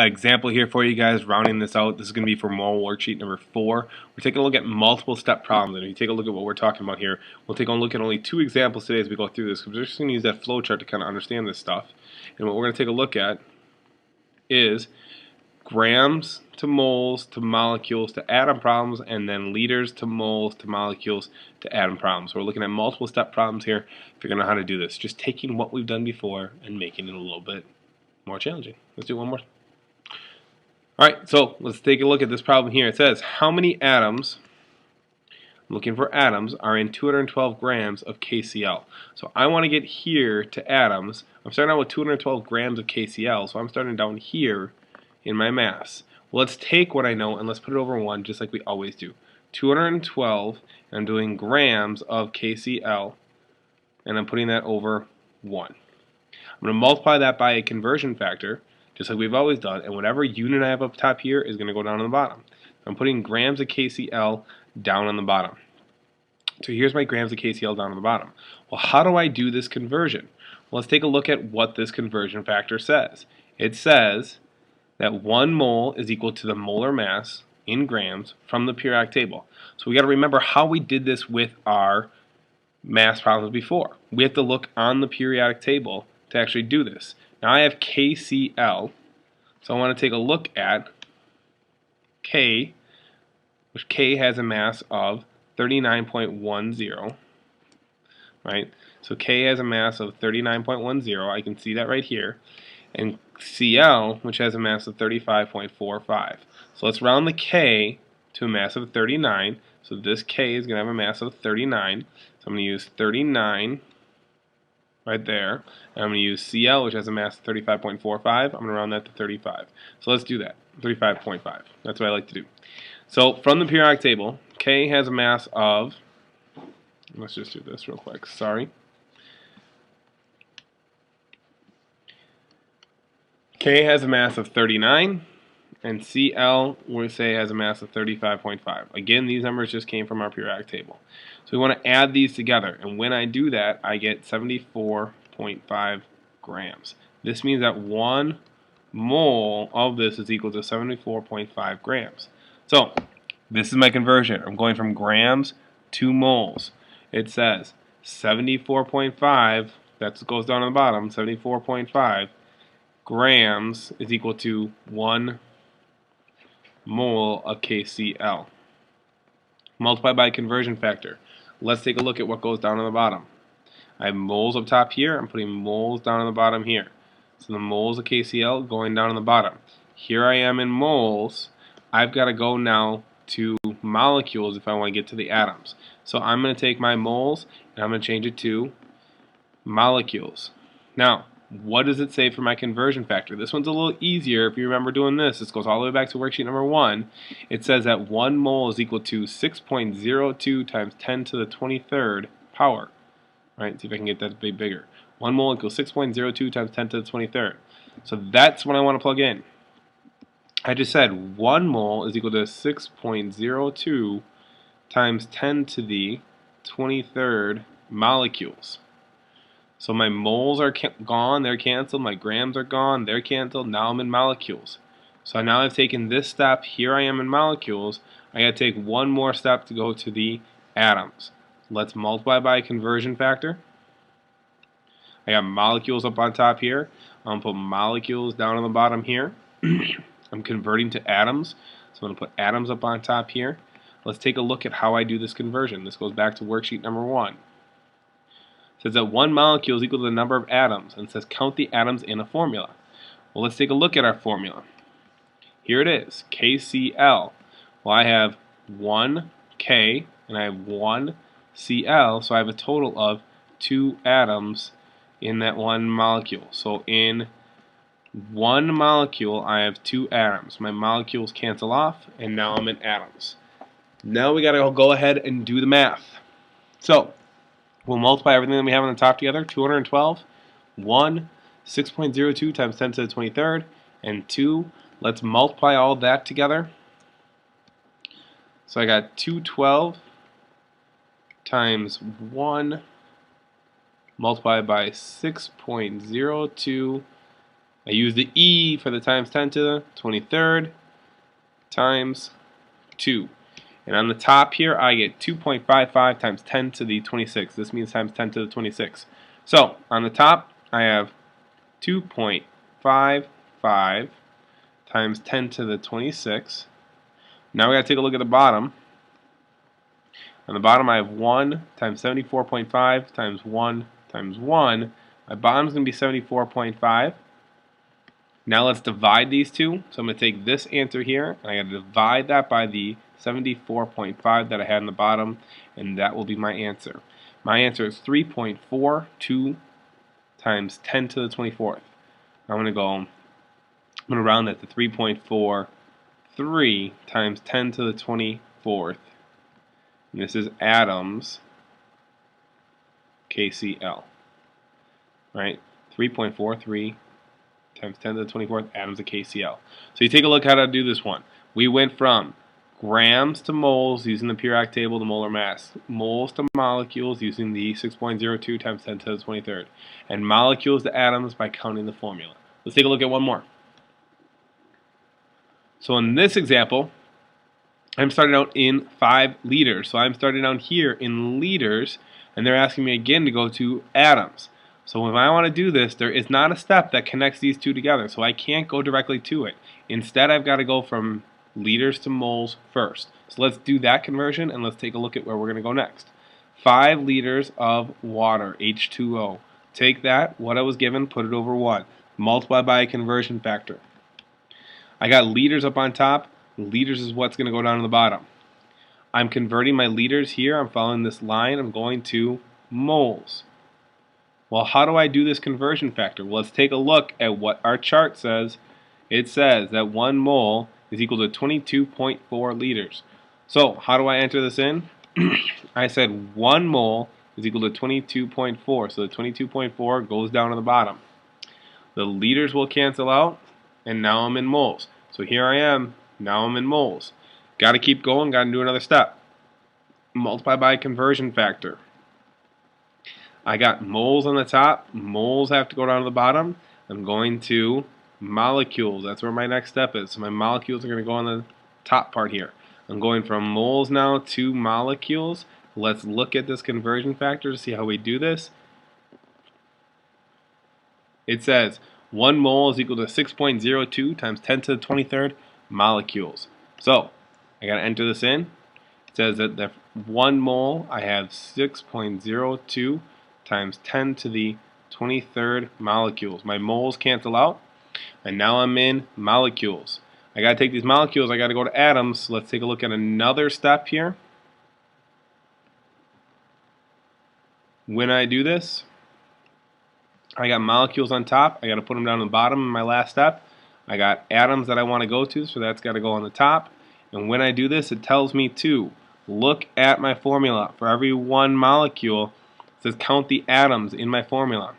example here for you guys, rounding this out. This is going to be for mole worksheet number 4. We're taking a look at multiple step problems, and if you take a look at what we're talking about here, we'll take a look at only 2 examples today as we go through this, because we're just going to use that flow chart to kind of understand this stuff. And what we're going to take a look at is grams to moles to molecules to atom problems, and then liters to moles to molecules to atom problems. So we're looking at multiple step problems here, figuring out how to do this. Just taking what we've done before and making it a little bit more challenging. Let's do one more. Alright, so let's take a look at this problem here. It says, how many atoms, I'm looking for atoms, are in 212 grams of KCl? So I want to get here to atoms. I'm starting out with 212 grams of KCl, so I'm starting down here in my mass. Well, let's take what I know and let's put it over 1 just like we always do. 212, and I'm doing grams of KCl, and I'm putting that over 1. I'm going to multiply that by a conversion factor, just like we've always done, and whatever unit I have up top here is going to go down on the bottom. I'm putting grams of KCl down on the bottom. So here's my grams of KCl down on the bottom. Well, how do I do this conversion? Well, let's take a look at what this conversion factor says. It says that 1 mole is equal to the molar mass in grams from the periodic table. So we got to remember how we did this with our mass problems before. We have to look on the periodic table to actually do this. Now I have KCl, so I want to take a look at K, which K has a mass of 39.10, right? So K has a mass of 39.10, I can see that right here, and Cl, which has a mass of 35.45. So let's round the K to a mass of 39, so this K is going to have a mass of 39, so I'm going to use 39 right there. And I'm going to use Cl, which has a mass of 35.45. I'm going to round that to 35. So let's do that. 35.5. That's what I like to do. So from the periodic table, K has a mass of, let's just do this real quick. Sorry. K has a mass of 39, and Cl, we'll say, has a mass of 35.5. Again, these numbers just came from our periodic table. So we want to add these together, and when I do that, I get 74.5 grams. This means that 1 mole of this is equal to 74.5 grams. So this is my conversion. I'm going from grams to moles. It says 74.5, that goes down on the bottom, 74.5 grams is equal to 1 mole of KCl. Multiply by conversion factor. Let's take a look at what goes down on the bottom. I have moles up top here. I'm putting moles down on the bottom here. So the moles of KCl going down on the bottom. Here I am in moles. I've got to go now to molecules if I want to get to the atoms. So I'm going to take my moles and I'm going to change it to molecules. Now, what does it say for my conversion factor? This one's a little easier if you remember doing this. This goes all the way back to worksheet number 1. It says that 1 mole is equal to 6.02 times 10 to the 23rd power. Right? See if I can get that a bit bigger. 1 mole equals 6.02 times 10 to the 23rd. So that's what I want to plug in. I just said 1 mole is equal to 6.02 times 10 to the 23rd molecules. So my moles are gone, they're canceled. My grams are gone, they're canceled. Now I'm in molecules. So now I've taken this step, here I am in molecules. I got to take one more step to go to the atoms. Let's multiply by a conversion factor. I got molecules up on top here. I'm going to put molecules down on the bottom here. I'm converting to atoms, so I'm going to put atoms up on top here. Let's take a look at how I do this conversion. This goes back to worksheet number 1. It says that 1 molecule is equal to the number of atoms, and it says count the atoms in a formula. Well, let's take a look at our formula. Here it is, KCl. Well, I have 1 K and I have 1 Cl, so I have a total of 2 atoms in that 1 molecule. So in 1 molecule, I have 2 atoms. My molecules cancel off, and now I'm in atoms. Now we got to go ahead and do the math. So we'll multiply everything that we have on the top together. 212, 1, 6.02 times 10 to the 23rd, and 2. Let's multiply all that together. So I got 212 times 1 multiplied by 6.02 I use the E for the times 10 to the 23rd times 2. And on the top here, I get 2.55 times 10 to the 26. This means times 10 to the 26. So, on the top, I have 2.55 times 10 to the 26. Now we got to take a look at the bottom. On the bottom, I have 1 times 74.5 times 1 times 1. My bottom is going to be 74.5. Now let's divide these two. So I'm going to take this answer here, and I got to divide that by the 74.5 that I had in the bottom, and that will be my answer. My answer is 3.42 times 10 to the 24th. I'm going to round that to 3.43 times 10 to the 24th. And this is atoms, KCl. Right? 3.43 times 10 to the 24th atoms of KCl. So you take a look how to do this one. We went from grams to moles using the periodic table, the molar mass, moles to molecules using the 6.02 times 10 to the 23rd, and molecules to atoms by counting the formula. Let's take a look at one more. So in this example, I'm starting out in 5 liters. So I'm starting out here in liters, and they're asking me again to go to atoms. So if I want to do this, there is not a step that connects these two together, so I can't go directly to it. Instead, I've got to go from liters to moles first. So let's do that conversion, and let's take a look at where we're going to go next. 5 liters of water, H2O. Take that, what I was given, put it over 1. Multiply by a conversion factor. I got liters up on top. Liters is what's going to go down to the bottom. I'm converting my liters here. I'm following this line. I'm going to moles. Well, how do I do this conversion factor? Well, let's take a look at what our chart says. It says that 1 mole is equal to 22.4 liters. So, how do I enter this in? I said 1 mole is equal to 22.4. So the 22.4 goes down to the bottom. The liters will cancel out, and now I'm in moles. So here I am. Now I'm in moles. Got to keep going. Got to do another step. Multiply by conversion factor. I got moles on the top. Moles have to go down to the bottom. I'm going to molecules. That's where my next step is. So my molecules are going to go on the top part here. I'm going from moles now to molecules. Let's look at this conversion factor to see how we do this. It says 1 mole is equal to 6.02 times 10 to the 23rd molecules. So I got to enter this in. It says that the 1 mole I have 6.02 times 10 to the 23rd molecules. My moles cancel out, and now I'm in molecules. I got to take these molecules, I got to go to atoms. So let's take a look at another step here. When I do this, I got molecules on top. I got to put them down on the bottom in my last step. I got atoms that I want to go to, so that's got to go on the top. And when I do this, it tells me to look at my formula. For every 1 molecule, it says count the atoms in my formula.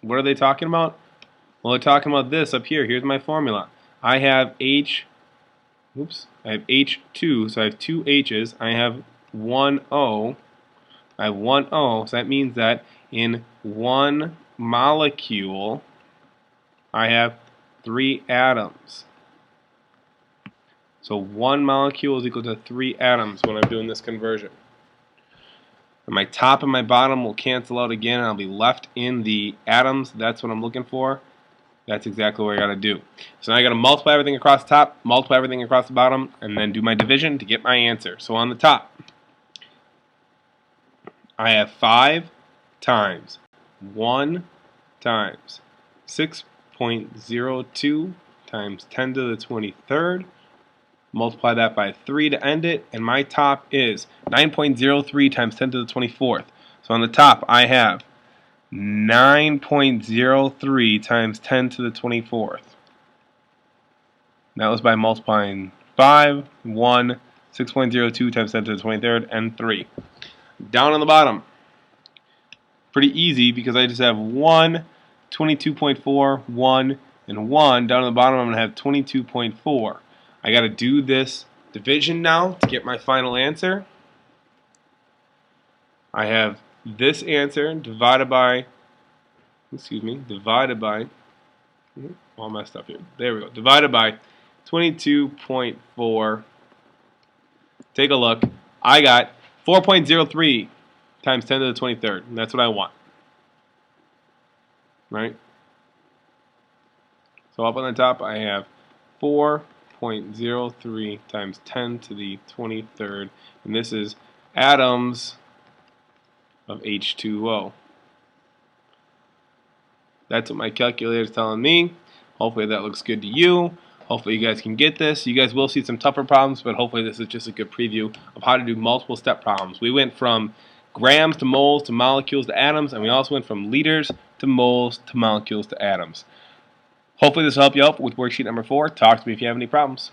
What are they talking about? Well, they're talking about this up here. Here's my formula. I have H2, so I have 2 H's. I have 1 O. I have 1 O, so that means that in 1 molecule, I have 3 atoms. So 1 molecule is equal to 3 atoms when I'm doing this conversion. And my top and my bottom will cancel out again, and I'll be left in the atoms. That's what I'm looking for. That's exactly what I got to do. So now I got to multiply everything across the top, multiply everything across the bottom, and then do my division to get my answer. So on the top, I have 5 times 1 times 6.02 times 10 to the 23rd. Multiply that by 3 to end it, and my top is 9.03 times 10 to the 24th. So on the top, I have 9.03 times 10 to the 24th. That was by multiplying 5, 1, 6.02 times 10 to the 23rd, and 3. Down on the bottom, pretty easy because I just have 1, 22.4, 1, and 1. Down on the bottom, I'm going to have 22.4. I got to do this division now to get my final answer. I have this answer divided by All messed up here. There we go. Divided by 22.4. Take a look. I got 4.03 times 10 to the 23rd. And that's what I want. Right? So up on the top, I have 4.03 times 10 to the 23rd. And this is atoms of H2O. That's what my calculator is telling me. Hopefully that looks good to you. Hopefully you guys can get this. You guys will see some tougher problems, but hopefully this is just a good preview of how to do multiple step problems. We went from grams to moles to molecules to atoms, and we also went from liters to moles to molecules to atoms. Hopefully this will help you out with worksheet number 4. Talk to me if you have any problems.